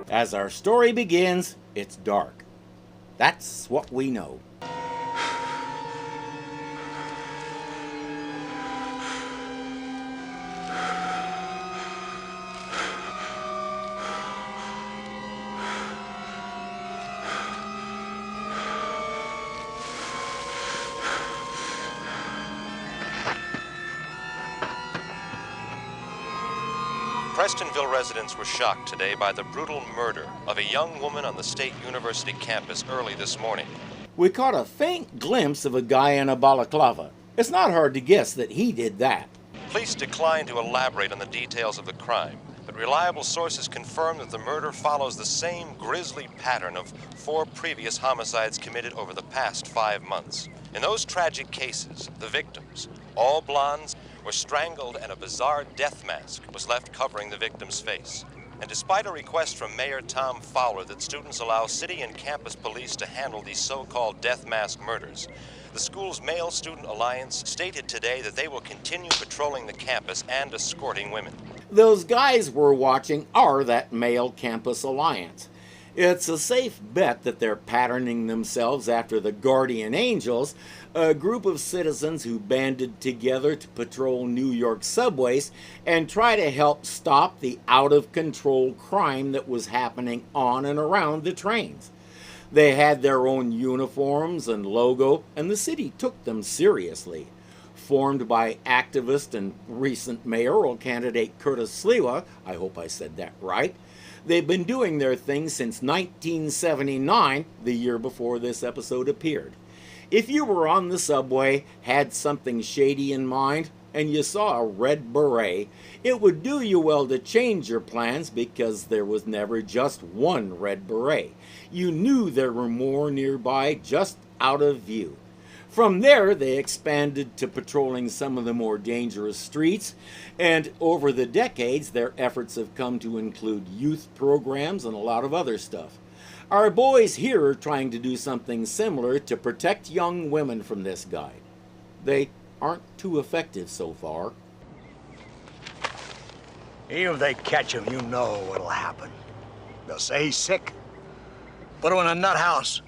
As our story begins, it's dark. That's what we know. Prestonville residents were shocked today by the brutal murder of a young woman on the State University campus early this morning. We caught a faint glimpse of a guy in a balaclava. It's not hard to guess that he did that. Police declined to elaborate on the details of the crime, but reliable sources confirm that the murder follows the same grisly pattern of 4 previous homicides committed over the past 5 months. In those tragic cases, the victims, all blondes, were strangled and a bizarre death mask was left covering the victim's face. And despite a request from Mayor Tom Fowler that students allow city and campus police to handle these so-called death mask murders, the school's Male Student Alliance stated today that they will continue patrolling the campus and escorting women. Those guys we're watching are that Male Campus Alliance. It's a safe bet that they're patterning themselves after the Guardian Angels, a group of citizens who banded together to patrol New York subways and try to help stop the out-of-control crime that was happening on and around the trains. They had their own uniforms and logo, and the city took them seriously. Formed by activist and recent mayoral candidate Curtis Sliwa, I hope I said that right, they've been doing their thing since 1979, the year before this episode appeared. If you were on the subway, had something shady in mind, and you saw a red beret, it would do you well to change your plans because there was never just one red beret. You knew there were more nearby, just out of view. From there, they expanded to patrolling some of the more dangerous streets, and over the decades, their efforts have come to include youth programs and a lot of other stuff. Our boys here are trying to do something similar to protect young women from this guy. They aren't too effective so far. Even if they catch him, you know what'll happen. They'll say he's sick, put him in a nut house.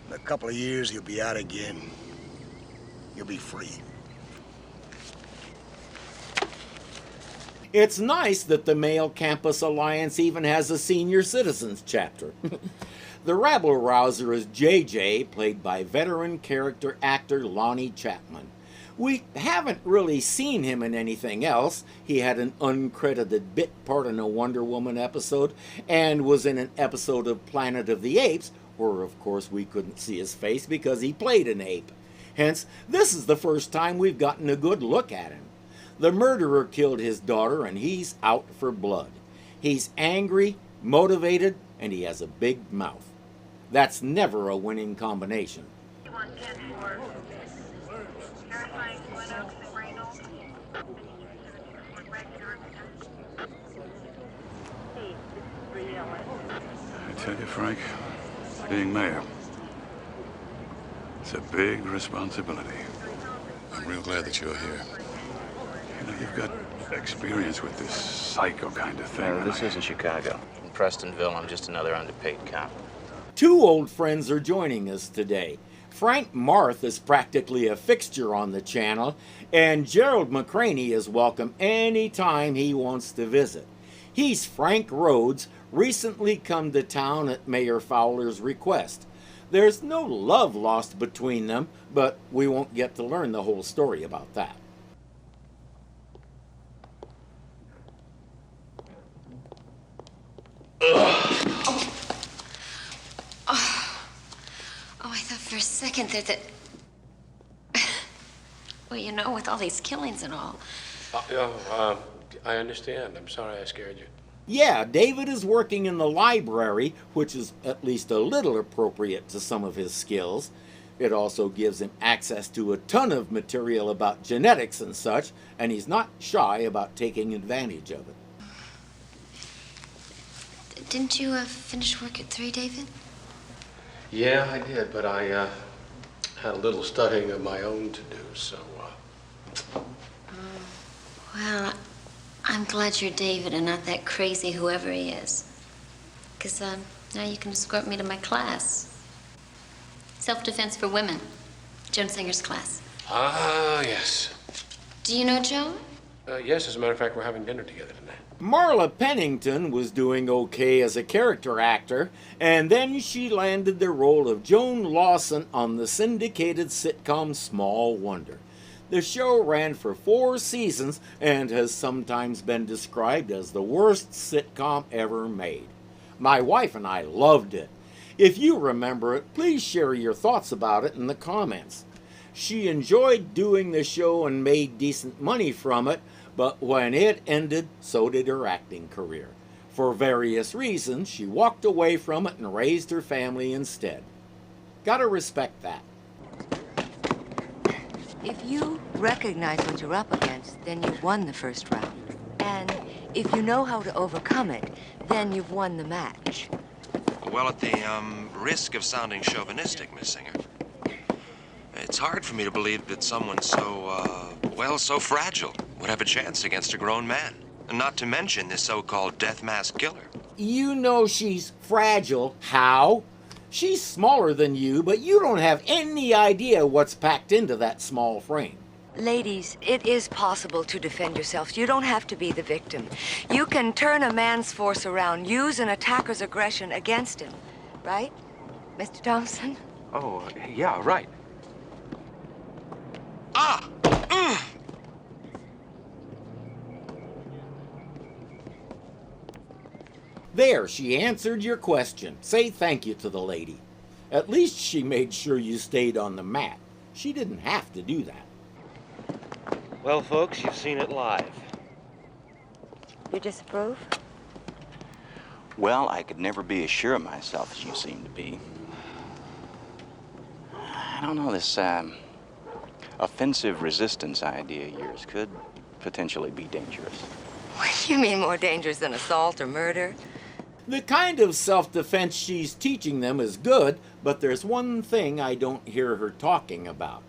In a couple of years, he'll be out again. You'll be free. It's nice that the Male Campus Alliance even has a senior citizens chapter. The rabble-rouser is JJ, played by veteran character actor Lonnie Chapman. We haven't really seen him in anything else. He had an uncredited bit part in a Wonder Woman episode and was in an episode of Planet of the Apes, where of course we couldn't see his face because he played an ape. Hence, this is the first time we've gotten a good look at him. The murderer killed his daughter and he's out for blood. He's angry, motivated, and he has a big mouth. That's never a winning combination. I tell you, Frank, being mayor, it's a big responsibility. I'm real glad that you're here. You know, you've got experience with this psycho kind of thing. No, this isn't Chicago. In Prestonville, I'm just another underpaid cop. Two old friends are joining us today. Frank Marth is practically a fixture on the channel, and Gerald McCraney is welcome anytime he wants to visit. He's Frank Rhodes, recently come to town at Mayor Fowler's request. There's no love lost between them, but we won't get to learn the whole story about that. I thought for a second that... Well, you know, with all these killings and all. I understand. I'm sorry I scared you. Yeah, David is working in the library, which is at least a little appropriate to some of his skills. It also gives him access to a ton of material about genetics and such, and he's not shy about taking advantage of it. Didn't you finish work at 3, David? Yeah, I did, but I had a little studying of my own to do, so... Well, I'm glad you're David and not that crazy whoever he is. Because now you can escort me to my class. Self-defense for women. Joan Singer's class. Ah, yes. Do you know Joan? Yes, as a matter of fact, we're having dinner together tonight. Marla Pennington was doing okay as a character actor, and then she landed the role of Joan Lawson on the syndicated sitcom Small Wonder. The show ran for 4 seasons and has sometimes been described as the worst sitcom ever made. My wife and I loved it. If you remember it, please share your thoughts about it in the comments. She enjoyed doing the show and made decent money from it, but when it ended, so did her acting career. For various reasons, she walked away from it and raised her family instead. Gotta respect that. If you recognize what you're up against, then you've won the first round. And if you know how to overcome it, then you've won the match. Well, at the risk of sounding chauvinistic, Miss Singer, it's hard for me to believe that someone so fragile would have a chance against a grown man. Not to mention this so-called Deathmask killer. You know she's fragile. How? She's smaller than you, but you don't have any idea what's packed into that small frame. Ladies, it is possible to defend yourself. You don't have to be the victim. You can turn a man's force around, use an attacker's aggression against him. Right, Mr. Thompson? Oh, yeah, right. Ah! There, she answered your question. Say thank you to the lady. At least she made sure you stayed on the mat. She didn't have to do that. Well, folks, you've seen it live. You disapprove? Well, I could never be as sure of myself as you seem to be. I don't know, this offensive resistance idea of yours could potentially be dangerous. You mean more dangerous than assault or murder? The kind of self-defense she's teaching them is good, but there's one thing I don't hear her talking about.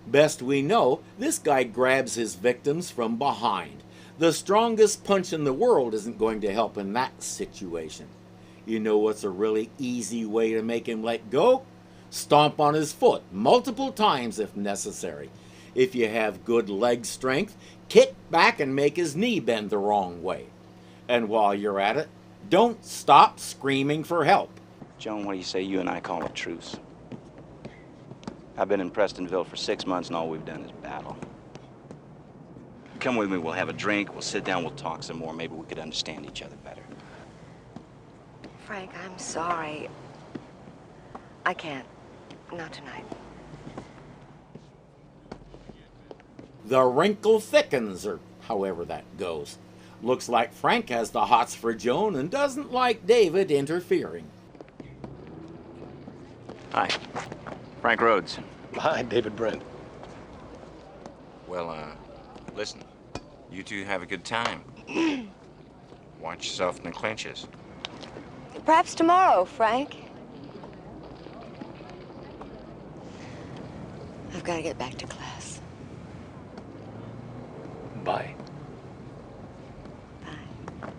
Best we know, this guy grabs his victims from behind. The strongest punch in the world isn't going to help in that situation. You know what's a really easy way to make him let go? Stomp on his foot multiple times if necessary. If you have good leg strength, kick back and make his knee bend the wrong way. And while you're at it, don't stop screaming for help. Joan, what do you say you and I call a truce? I've been in Prestonville for 6 months and all we've done is battle. Come with me, we'll have a drink, we'll sit down, we'll talk some more. Maybe we could understand each other better. Frank, I'm sorry. I can't. Not tonight. The wrinkle thickens, or however that goes. Looks like Frank has the hots for Joan and doesn't like David interfering. Hi, Frank Rhodes. Hi, David Brent. Well, listen. You two have a good time. Watch yourself in the clinches. Perhaps tomorrow, Frank. I've got to get back to class. Bye. Bye.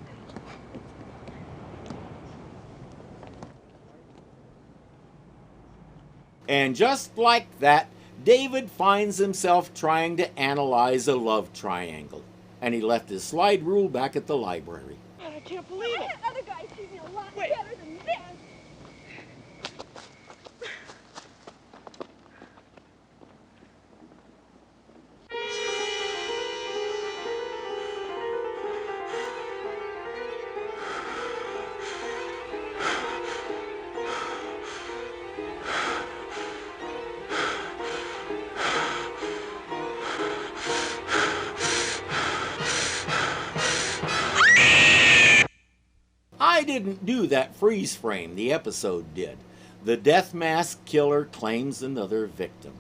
And just like that, David finds himself trying to analyze a love triangle. And he left his slide rule back at the library. I can't believe it. Other guys treat me a lot better than this. I didn't do that freeze frame, the episode did. The Deathmask killer claims another victim.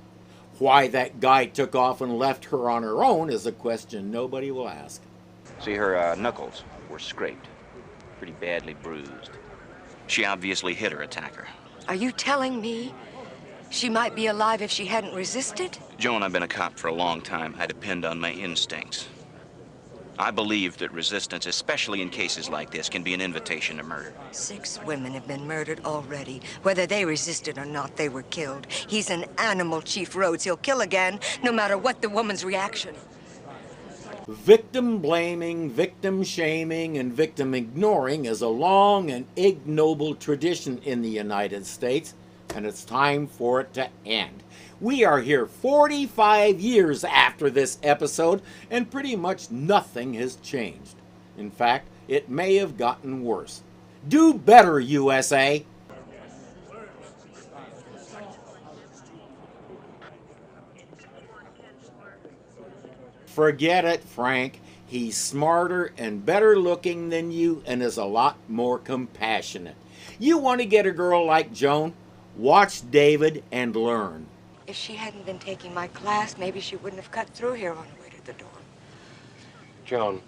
Why that guy took off and left her on her own is a question nobody will ask. See, her knuckles were scraped. pretty badly bruised. She obviously hit her attacker. Are you telling me she might be alive if she hadn't resisted? Joan, I've been a cop for a long time. I depend on my instincts. I believe that resistance, especially in cases like this, can be an invitation to murder. 6 women have been murdered already. Whether they resisted or not, they were killed. He's an animal, Chief Rhodes. He'll kill again, no matter what the woman's reaction. Victim blaming, victim shaming, and victim ignoring is a long and ignoble tradition in the United States, and it's time for it to end. We are here 45 years after this episode, and pretty much nothing has changed. In fact, it may have gotten worse. Do better, USA! Forget it, Frank. He's smarter and better looking than you and is a lot more compassionate. You want to get a girl like Joan? Watch David and learn. If she hadn't been taking my class, maybe she wouldn't have cut through here on her way to the door. Joan.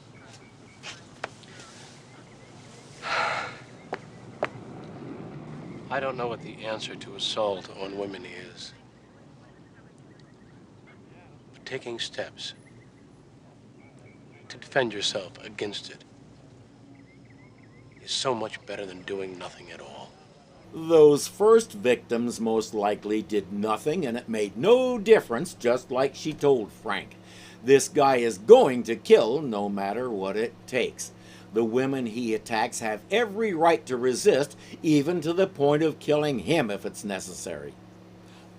I don't know what the answer to assault on women is. But taking steps to defend yourself against it is so much better than doing nothing at all. Those first victims most likely did nothing, and it made no difference, just like she told Frank. This guy is going to kill no matter what it takes. The women he attacks have every right to resist, even to the point of killing him if it's necessary.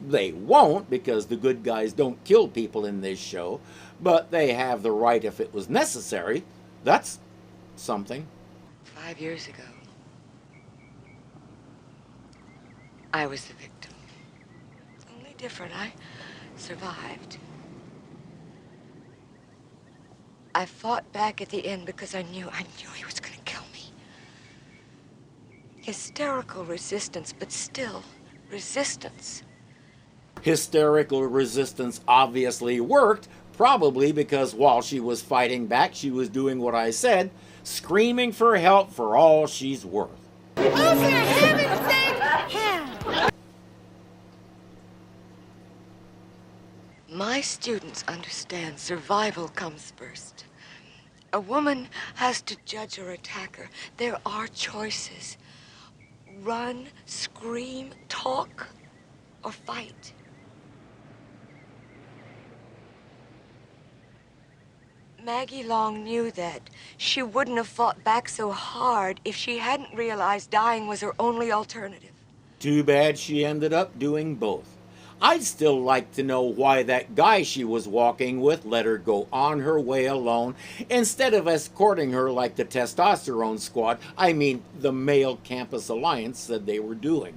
They won't, because the good guys don't kill people in this show, but they have the right if it was necessary. That's something. 5 years ago, I was the victim. Only different, I survived. I fought back at the end because I knew he was going to kill me. Hysterical resistance, but still resistance. Hysterical resistance obviously worked, probably because while she was fighting back, she was doing what I said, screaming for help for all she's worth. Oh, for heaven's sake, help! My students understand survival comes first. A woman has to judge her attacker. There are choices. Run, scream, talk, or fight. Maggie Long knew that. She wouldn't have fought back so hard if she hadn't realized dying was her only alternative. Too bad she ended up doing both. I'd still like to know why that guy she was walking with let her go on her way alone instead of escorting her like the testosterone squad, the male campus alliance, said they were doing.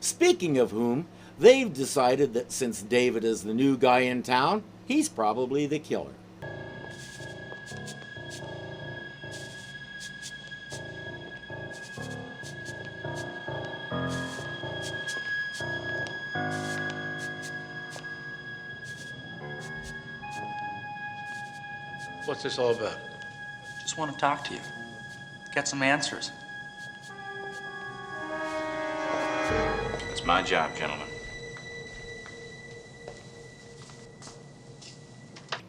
Speaking of whom, they've decided that since David is the new guy in town, he's probably the killer. What's this all about? Just want to talk to you. Get some answers. It's my job, gentlemen.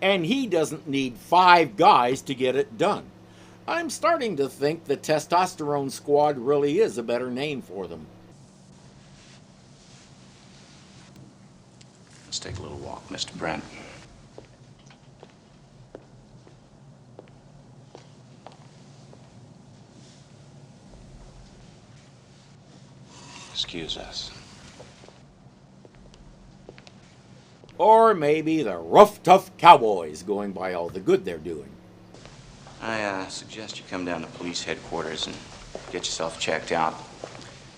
And he doesn't need 5 guys to get it done. I'm starting to think the testosterone squad really is a better name for them. Let's take a little walk, Mr. Brent. Excuse us. Or maybe the rough, tough cowboys going by all the good they're doing. I suggest you come down to police headquarters and get yourself checked out.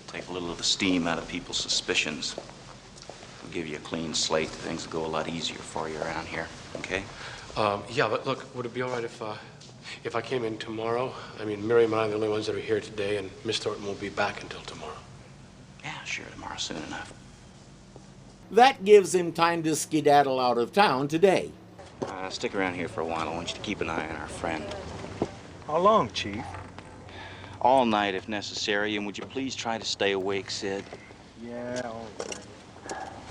Take a little of the steam out of people's suspicions. We'll give you a clean slate. Things will go a lot easier for you around here, okay? Yeah, but look, would it be all right if I came in tomorrow? Miriam and I are the only ones that are here today, and Miss Thornton won't be back until tomorrow. Yeah, sure, tomorrow soon enough. That gives him time to skedaddle out of town today. Stick around here for a while. I want you to keep an eye on our friend. How long, Chief? all night if necessary, and would you please try to stay awake, Sid? Yeah, all right.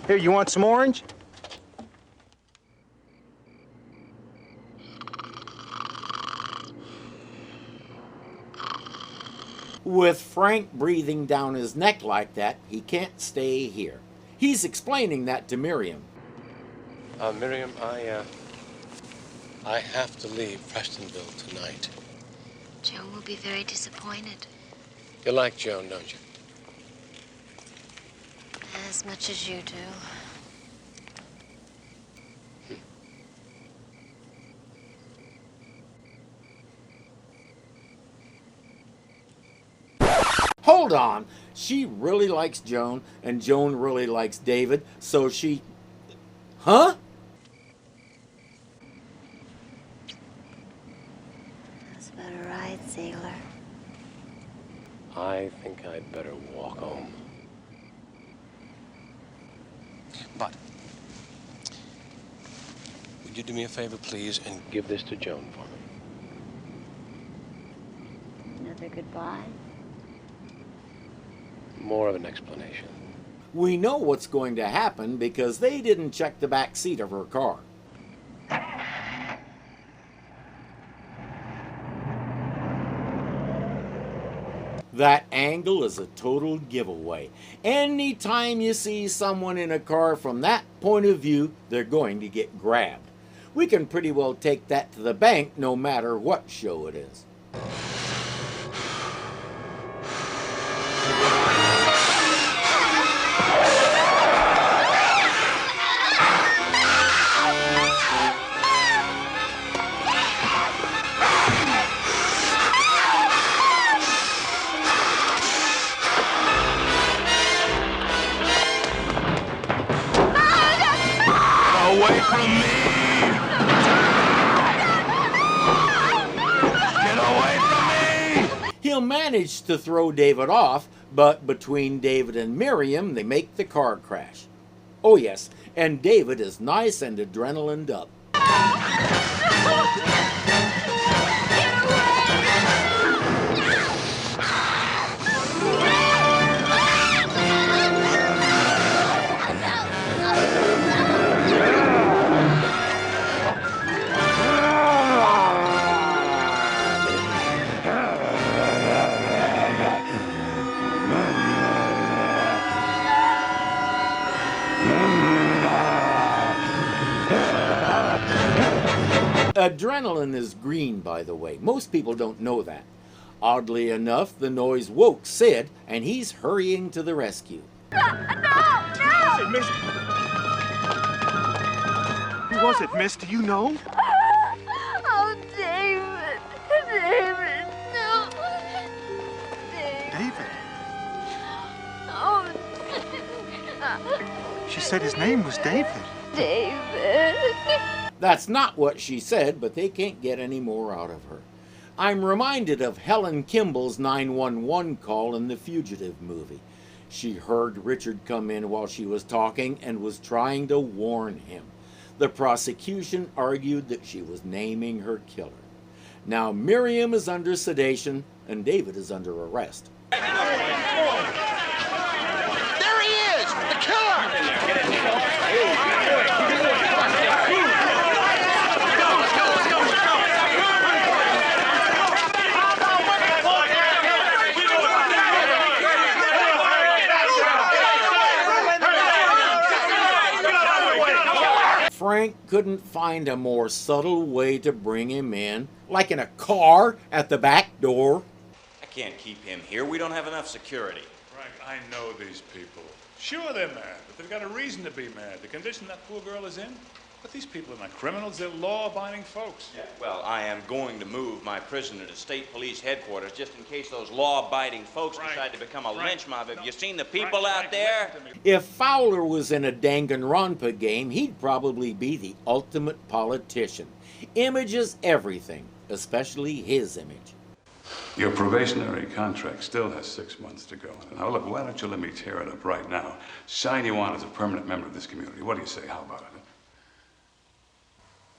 Here, you want some orange? With Frank breathing down his neck like that, he can't stay here. He's explaining that to Miriam. Miriam, I have to leave Prestonville tonight. Joan will be very disappointed. You like Joan, don't you? As much as you do. Hold on. She really likes Joan, and Joan really likes David, so she... Huh? That's about a ride, sailor. I think I'd better walk home. But, would you do me a favor, please, and give this to Joan for me? Another goodbye? More of an explanation. We know what's going to happen because they didn't check the back seat of her car. That angle is a total giveaway. Anytime you see someone in a car from that point of view, they're going to get grabbed. We can pretty well take that to the bank no matter what show it is. Away from me! Get away from me! He'll manage to throw David off, but between David and Miriam, they make the car crash. Oh yes, and David is nice and adrenalined up. Adrenaline is green, by the way. Most people don't know that. Oddly enough, the noise woke Sid, and he's hurrying to the rescue. No! Miss? Who was it, miss? Do you know? Oh, David. David, no. David. Oh. She said his name was David. David. That's not what she said, but they can't get any more out of her. I'm reminded of Helen Kimball's 911 call in the Fugitive movie. She heard Richard come in while she was talking and was trying to warn him. The prosecution argued that she was naming her killer. Now Miriam is under sedation and David is under arrest. There he is! The killer! Frank couldn't find a more subtle way to bring him in, like in a car at the back door. I can't keep him here. We don't have enough security. Frank, I know these people. Sure, they're mad, but they've got a reason to be mad. The condition that poor girl is in. But these people are not criminals. They're law-abiding folks. Yeah, well, I am going to move my prisoner to state police headquarters just in case those law-abiding folks decide to become a lynch mob. Have you seen the people out there? If Fowler was in a Danganronpa game, he'd probably be the ultimate politician. Image is everything, especially his image. Your probationary contract still has 6 months to go. Now, look, why don't you let me tear it up right now? Sign you on as a permanent member of this community. What do you say? How about it?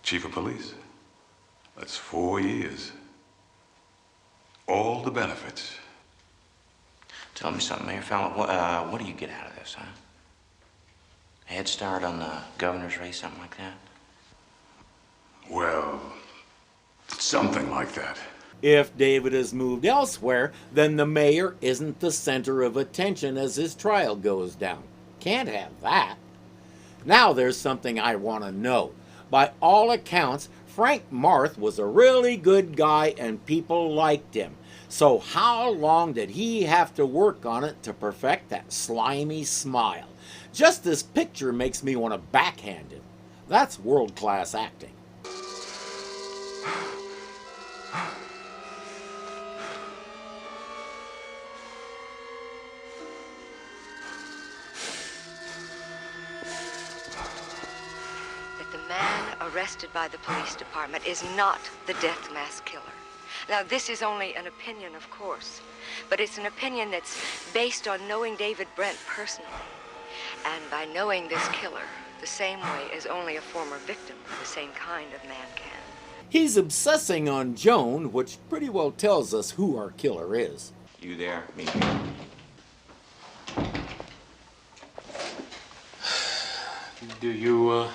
Chief of police. That's 4 years. All the benefits. Tell me something, Mayor Fallon. What do you get out of this, huh? A head start on the governor's race, something like that? Well, something like that. If David is moved elsewhere, then the mayor isn't the center of attention as his trial goes down. Can't have that. Now there's something I want to know. By all accounts, Frank Marth was a really good guy and people liked him. So how long did he have to work on it to perfect that slimy smile? Just this picture makes me want to backhand him. That's world-class acting. Arrested by the police department is not the Deathmask killer. Now, this is only an opinion, of course, but it's an opinion that's based on knowing David Brent personally, and by knowing this killer the same way as only a former victim of the same kind of man can. He's obsessing on Joan, which pretty well tells us who our killer is. You there, me here. Do you,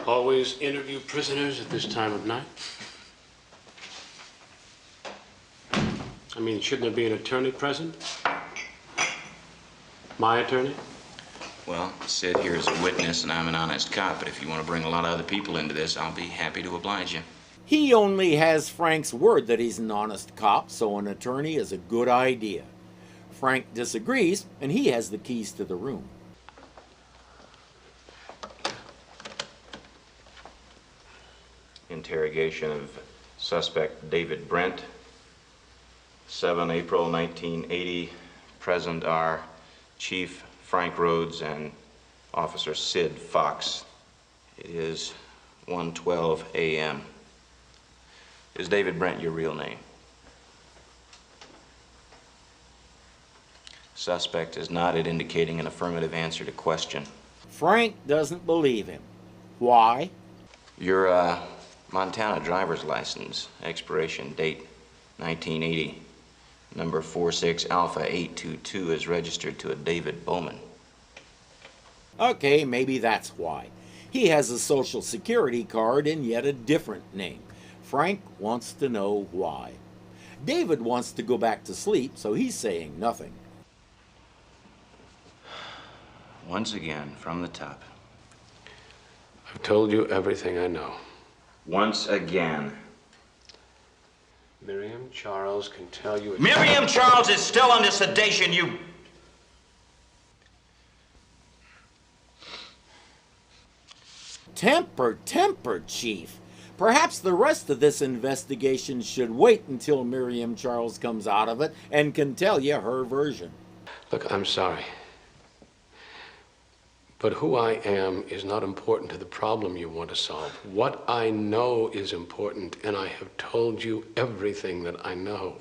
always interview prisoners at this time of night? I mean, shouldn't there be an attorney present? My attorney? Well, Sid here is a witness and I'm an honest cop, but if you want to bring a lot of other people into this, I'll be happy to oblige you. He only has Frank's word that he's an honest cop, so an attorney is a good idea. Frank disagrees, and he has the keys to the room. Interrogation of suspect David Brent, 7 April 1980. Present are Chief Frank Rhodes and Officer Sid Fox. It is 1:12 a.m. Is David Brent your real name? Suspect is nodded, indicating an affirmative answer to question. Frank doesn't believe him. Why? Your Montana driver's license, expiration date 1980, number 46 Alpha 822 is registered to a David Bowman. Okay, maybe that's why. He has a social security card in yet a different name. Frank wants to know why. David wants to go back to sleep, so he's saying nothing. Once again, from the top. I've told you everything I know. Once again. Miriam Charles can tell you... Miriam Charles is still under sedation, you... Temper, Chief. Perhaps the rest of this investigation should wait until Miriam Charles comes out of it and can tell you her version. Look, I'm sorry. But who I am is not important to the problem you want to solve. What I know is important, and I have told you everything that I know.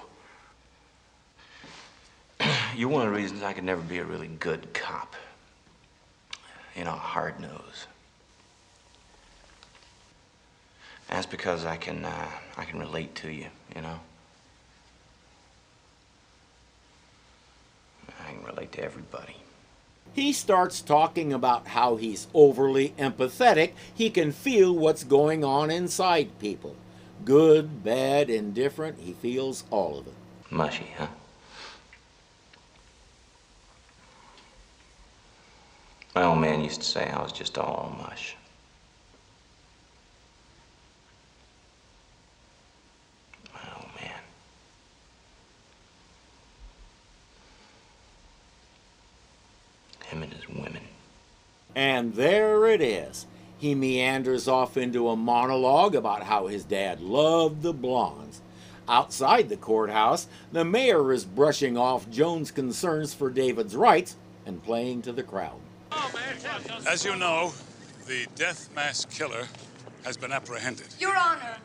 You're one of the reasons I could never be a really good cop. You know, hard nose. That's because I can relate to you, you know? I can relate to everybody. He starts talking about how he's overly empathetic. He can feel what's going on inside people. Good, bad, indifferent, he feels all of it. Mushy, huh? My old man used to say I was just all mush. My old man. Him and his women. And there it is. He meanders off into a monologue about how his dad loved the blondes. Outside the courthouse, the mayor is brushing off Joan's concerns for David's rights and playing to the crowd. As you know, the Deathmask killer has been apprehended. Your Honor,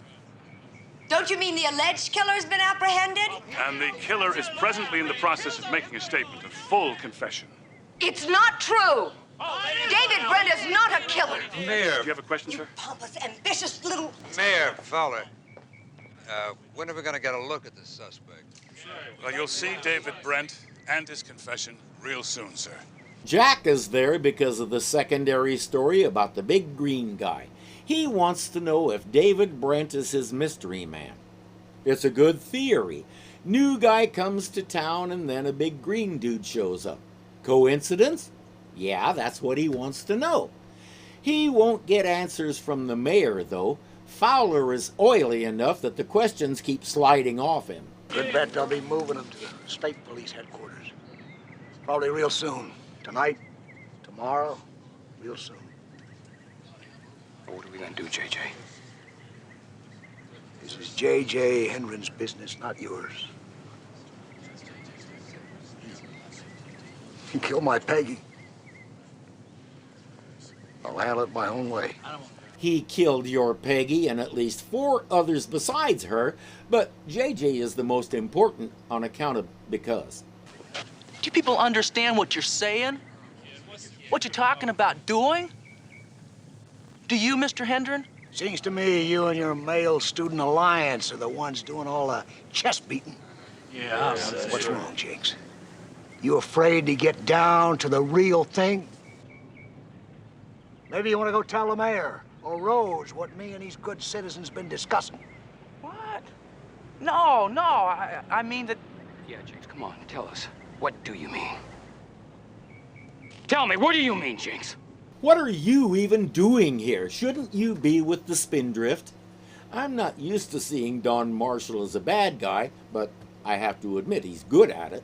don't you mean the alleged killer has been apprehended? And the killer is presently in the process of making a statement, a full confession. It's not true. David Brent is not a killer. Mayor. Do you have a question, sir? Pompous, ambitious little... Mayor Fowler, When are we gonna get a look at the suspect? Well, you'll see David Brent and his confession real soon, sir. Jack is there because of the secondary story about the big green guy. He wants to know if David Brent is his mystery man. It's a good theory. New guy comes to town and then a big green dude shows up. Coincidence? Yeah, that's what he wants to know. He won't get answers from the mayor, though. Fowler is oily enough that the questions keep sliding off him. Good bet they'll be moving him to the state police headquarters. Probably real soon. Tonight, tomorrow, real soon. What are we gonna do, JJ? This is J.J. Henrin's business, not yours. You killed my Peggy. I'll handle it my own way. He killed your Peggy and at least 4 others besides her, but JJ is the most important on account of because. Do you people understand what you're saying? What you're talking about doing? Do you, Mr. Hendren? Seems to me you and your male student alliance are the ones doing all the chest beating. Yeah. What's wrong, Jakes? You afraid to get down to the real thing? Maybe you want to go tell the mayor or Rose what me and these good citizens been discussing. What? No, I mean that... Yeah, Jinx, come on, tell us. What do you mean? Tell me, what do you mean, Jinx? What are you even doing here? Shouldn't you be with the Spindrift? I'm not used to seeing Don Marshall as a bad guy, but I have to admit he's good at it.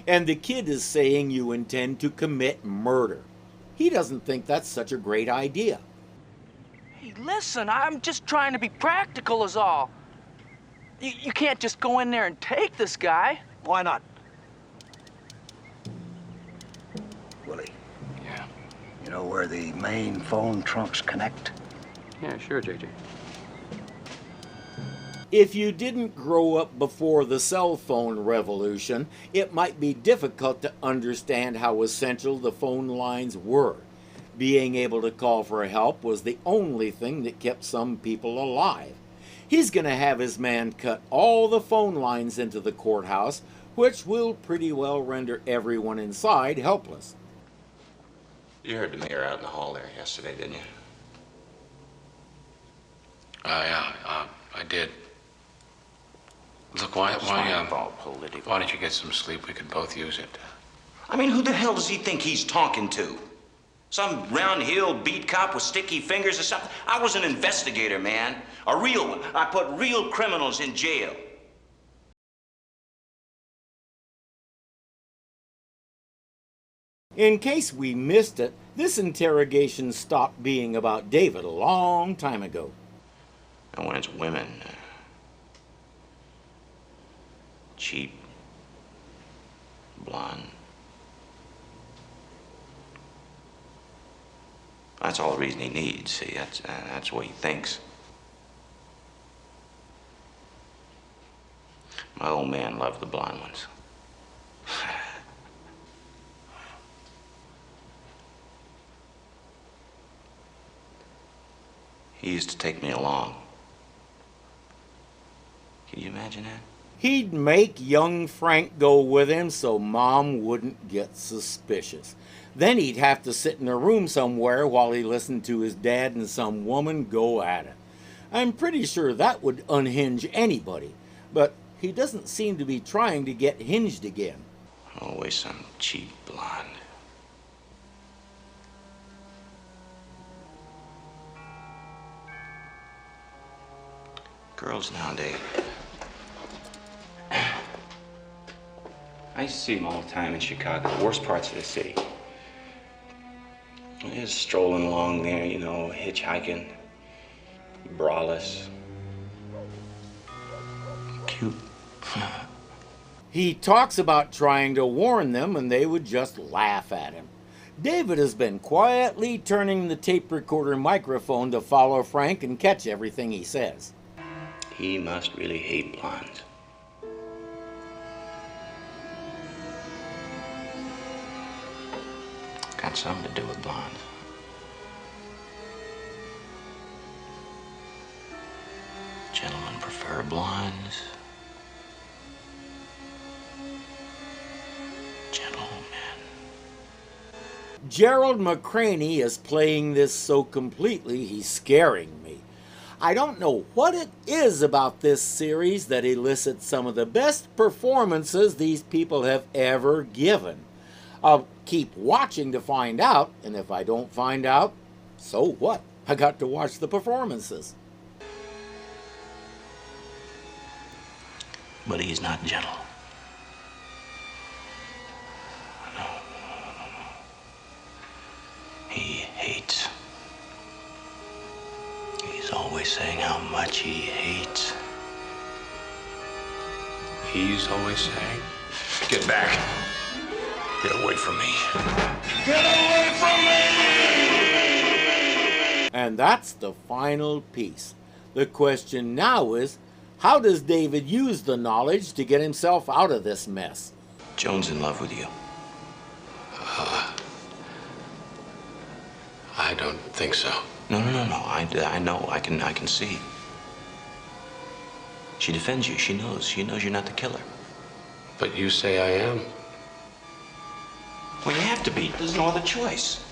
And the kid is saying you intend to commit murder. He doesn't think that's such a great idea. Hey, listen, I'm just trying to be practical is all. You can't just go in there and take this guy. Why not? Willie. Yeah. You know where the main phone trunks connect? Yeah, sure, JJ. If you didn't grow up before the cell phone revolution, it might be difficult to understand how essential the phone lines were. Being able to call for help was the only thing that kept some people alive. He's going to have his man cut all the phone lines into the courthouse, which will pretty well render everyone inside helpless. You heard the mayor out in the hall there yesterday, didn't you? Yeah, I did. Look, why don't you get some sleep? We could both use it. I mean, who the hell does he think he's talking to? Some round-hill beat cop with sticky fingers or something? I was an investigator, man. A real one. I put real criminals in jail. In case we missed it, this interrogation stopped being about David a long time ago. And when it's women, cheap, blonde. That's all the reason he needs. See, that's what he thinks. My old man loved the blonde ones. He used to take me along. Can you imagine that? He'd make young Frank go with him so Mom wouldn't get suspicious. Then he'd have to sit in a room somewhere while he listened to his dad and some woman go at it. I'm pretty sure that would unhinge anybody, but he doesn't seem to be trying to get hinged again. Always some cheap blonde. Girls nowadays. I used to see them all the time in Chicago, the worst parts of the city. Just strolling along there, you know, hitchhiking, braless. Cute. He talks about trying to warn them and they would just laugh at him. David has been quietly turning the tape recorder microphone to follow Frank and catch everything he says. He must really hate blondes. Got something to do with blondes. Gentlemen prefer blondes. Gentlemen. Gerald McCraney is playing this so completely, he's scaring me. I don't know what it is about this series that elicits some of the best performances these people have ever given. I'll keep watching to find out, and if I don't find out, so what? I got to watch the performances. But he's not gentle. No. He hates. He's always saying how much he hates. He's always saying? Get back. Get away from me. Get away from me! And that's the final piece. The question now is, how does David use the knowledge to get himself out of this mess? Joan's in love with you. I don't think so. No. I know. I can see. She defends you. She knows you're not the killer. But you say I am. Well, you have to be. There's no other choice.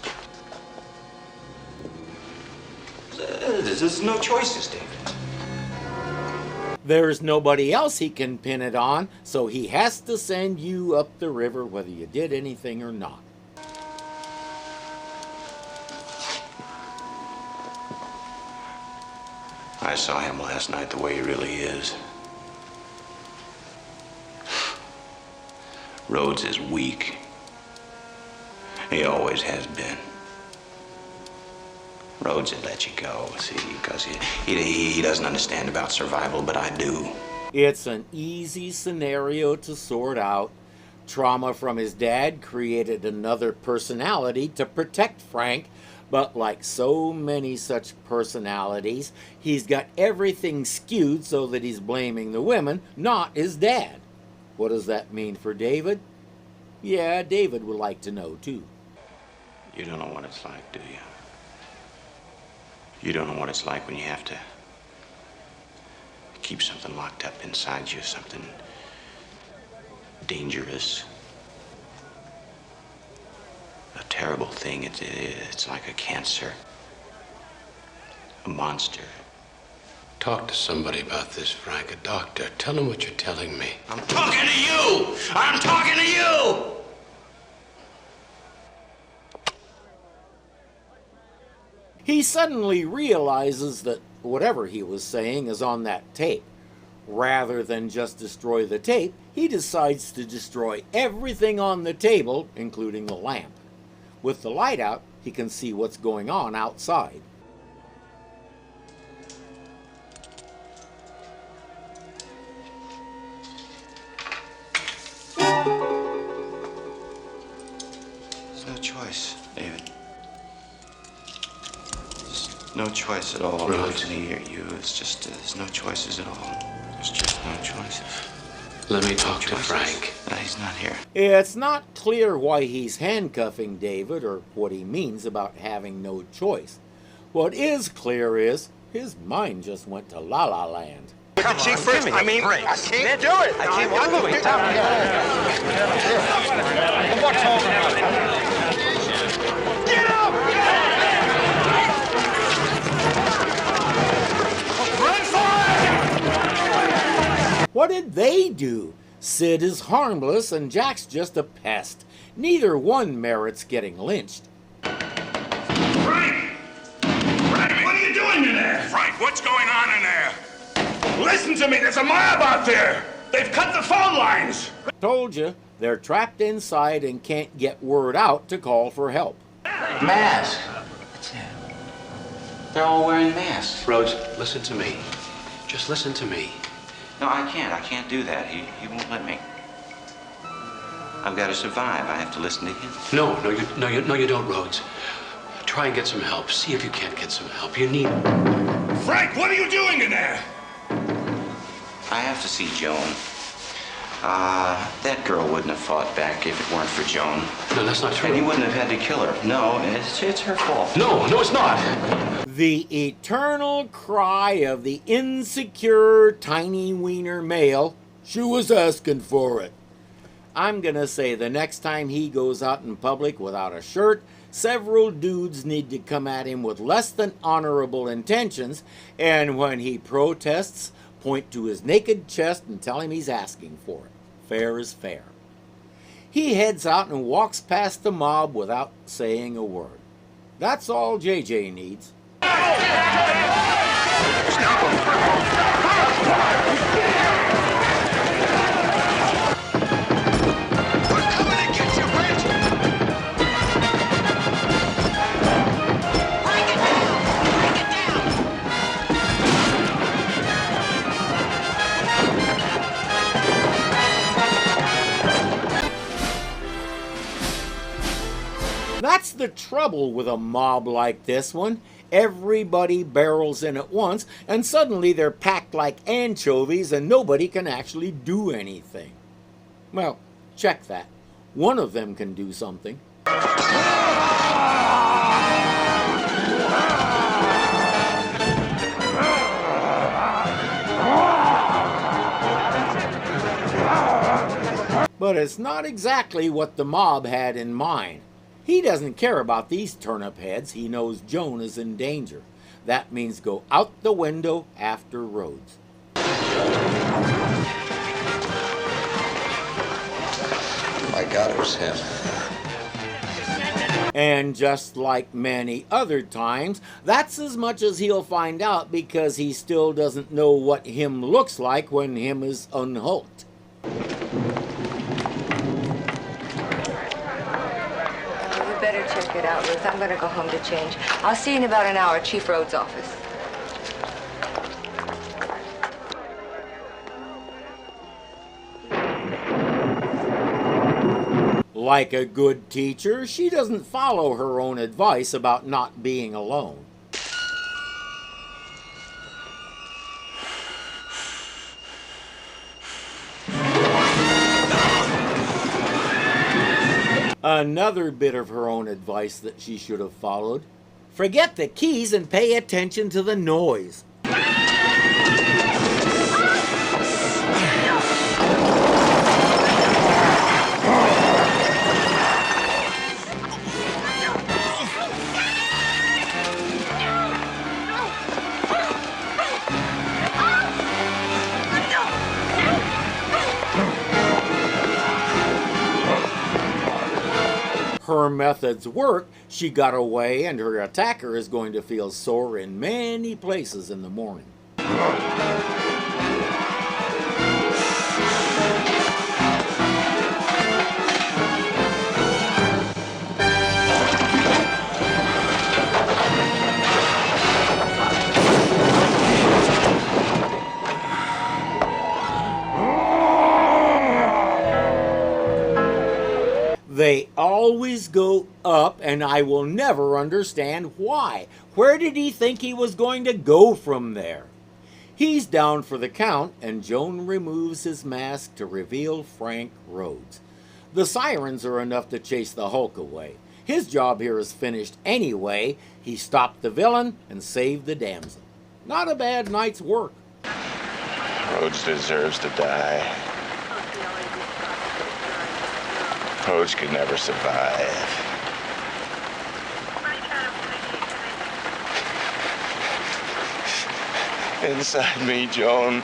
There's no choices, David. There's nobody else he can pin it on, so he has to send you up the river whether you did anything or not. I saw him last night the way he really is. Rhodes is weak. He always has been. Rhodes had let you go, see, because he doesn't understand about survival, but I do. It's an easy scenario to sort out. Trauma from his dad created another personality to protect Frank, but like so many such personalities, he's got everything skewed so that he's blaming the women, not his dad. What does that mean for David? Yeah, David would like to know too. You don't know what it's like, do you? You don't know what it's like when you have to keep something locked up inside you, something dangerous. A terrible thing. It's like a cancer. A monster. Talk to somebody about this, Frank. A doctor. Tell him what you're telling me. I'm talking to you! I'm talking to you! He suddenly realizes that whatever he was saying is on that tape. Rather than just destroy the tape, he decides to destroy everything on the table, including the lamp. With the light out, he can see what's going on outside. There's no choice, David. There's no choice at all. Right. Not me or you. It's just, there's no choices at all. There's just no choices. Let me talk to Frank. No, he's not here. It's not clear why he's handcuffing David or what he means about having no choice. What is clear is his mind just went to La La Land. Come on, first. I mean, I can't do it. I can't do it. What's Get up! What did they do? Sid is harmless and Jack's just a pest. Neither one merits getting lynched. Frank! Frank, what are you doing in there? Frank, what's going on in there? Listen to me, there's a mob out there! They've cut the phone lines! Told you, they're trapped inside and can't get word out to call for help. Mask. That's it. They're all wearing masks. Rhodes, listen to me. Just listen to me. No, I can't. I can't do that. He won't let me. I've got to survive. I have to listen to him. No, you don't, Rhodes. Try and get some help. See if you can't get some help. You need... Frank, what are you doing in there? I have to see Joan. That girl wouldn't have fought back if it weren't for Joan. No, that's not true. And he wouldn't have had to kill her. No, it's her fault. No, it's not. The eternal cry of the insecure, tiny wiener male, she was asking for it. I'm gonna say the next time he goes out in public without a shirt, several dudes need to come at him with less than honorable intentions, and when he protests, point to his naked chest and tell him he's asking for it. Fair is fair. He heads out and walks past the mob without saying a word. That's all JJ needs. That's the trouble with a mob like this one. Everybody barrels in at once, and suddenly they're packed like anchovies and nobody can actually do anything. Well, check that. One of them can do something. But it's not exactly what the mob had in mind. He doesn't care about these turnip heads. He knows Joan is in danger. That means go out the window after Rhodes. My God, it was him. And just like many other times, that's as much as he'll find out because he still doesn't know what him looks like when him is unhooked. Better check it out, Ruth. I'm gonna go home to change. I'll see you in about an hour at Chief Rhodes' office. Like a good teacher, she doesn't follow her own advice about not being alone. Another bit of her own advice that she should have followed. Forget the keys and pay attention to the noise. Her methods work, she got away, and her attacker is going to feel sore in many places in the morning. They always go up, and I will never understand why. Where did he think he was going to go from there? He's down for the count, and Joan removes his mask to reveal Frank Rhodes. The sirens are enough to chase the Hulk away. His job here is finished anyway. He stopped the villain and saved the damsel. Not a bad night's work. Rhodes deserves to die. Rhodes could never survive. Inside me, Joan.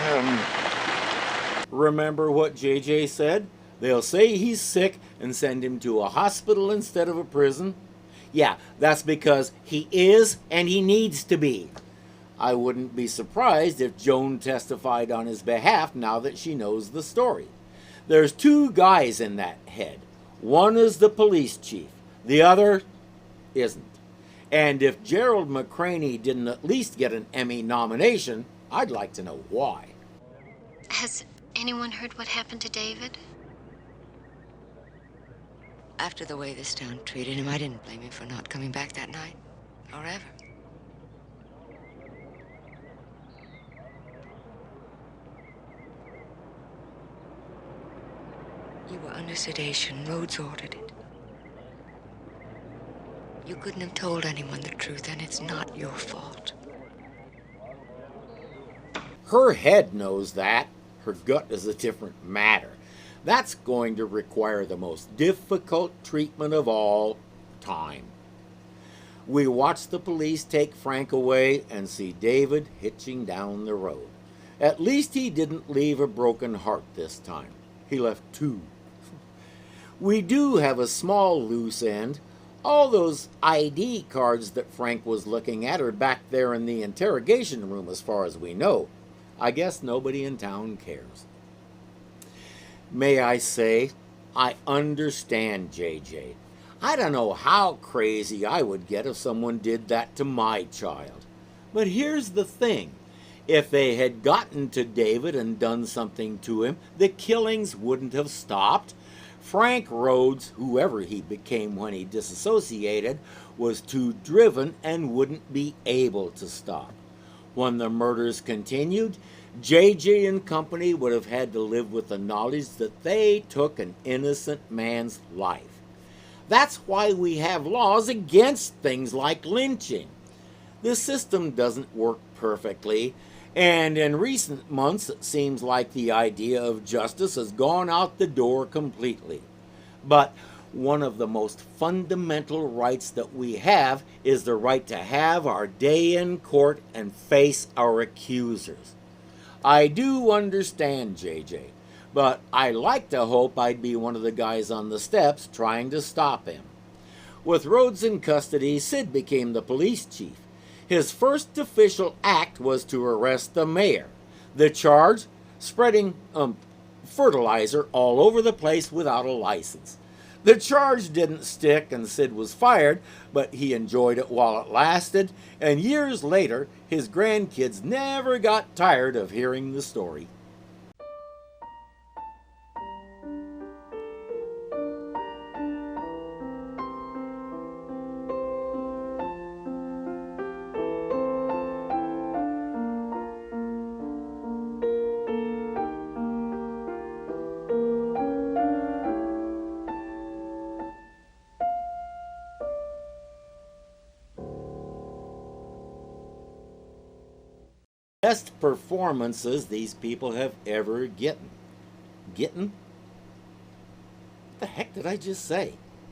Him. Remember what JJ said? They'll say he's sick and send him to a hospital instead of a prison. Yeah, that's because he is and he needs to be. I wouldn't be surprised if Joan testified on his behalf now that she knows the story. There's two guys in that head. One is the police chief. The other isn't. And if Gerald McCraney didn't at least get an Emmy nomination, I'd like to know why. Has anyone heard what happened to David? After the way this town treated him, I didn't blame him for not coming back that night. Or ever. You were under sedation. Rhodes ordered it. You couldn't have told anyone the truth, and it's not your fault. Her head knows that. Her gut is a different matter. That's going to require the most difficult treatment of all time. We watch the police take Frank away and see David hitching down the road. At least he didn't leave a broken heart this time. He left two. We do have a small loose end. All those ID cards that Frank was looking at are back there in the interrogation room as far as we know. I guess nobody in town cares. May I say, I understand JJ. I don't know how crazy I would get if someone did that to my child. But here's the thing. If they had gotten to David and done something to him, the killings wouldn't have stopped. Frank Rhodes, whoever he became when he disassociated, was too driven and wouldn't be able to stop. When the murders continued, JJ and company would have had to live with the knowledge that they took an innocent man's life. That's why we have laws against things like lynching. The system doesn't work perfectly, and in recent months it seems like the idea of justice has gone out the door completely. But one of the most fundamental rights that we have is the right to have our day in court and face our accusers. I do understand JJ, but I like to hope I'd be one of the guys on the steps trying to stop him. With Rhodes in custody, Sid became the police chief. His first official act was to arrest the mayor. The charge? Spreading fertilizer all over the place without a license. The charge didn't stick and Sid was fired, but he enjoyed it while it lasted, and years later, his grandkids never got tired of hearing the story. Best performances these people have ever gotten. What the heck did I just say?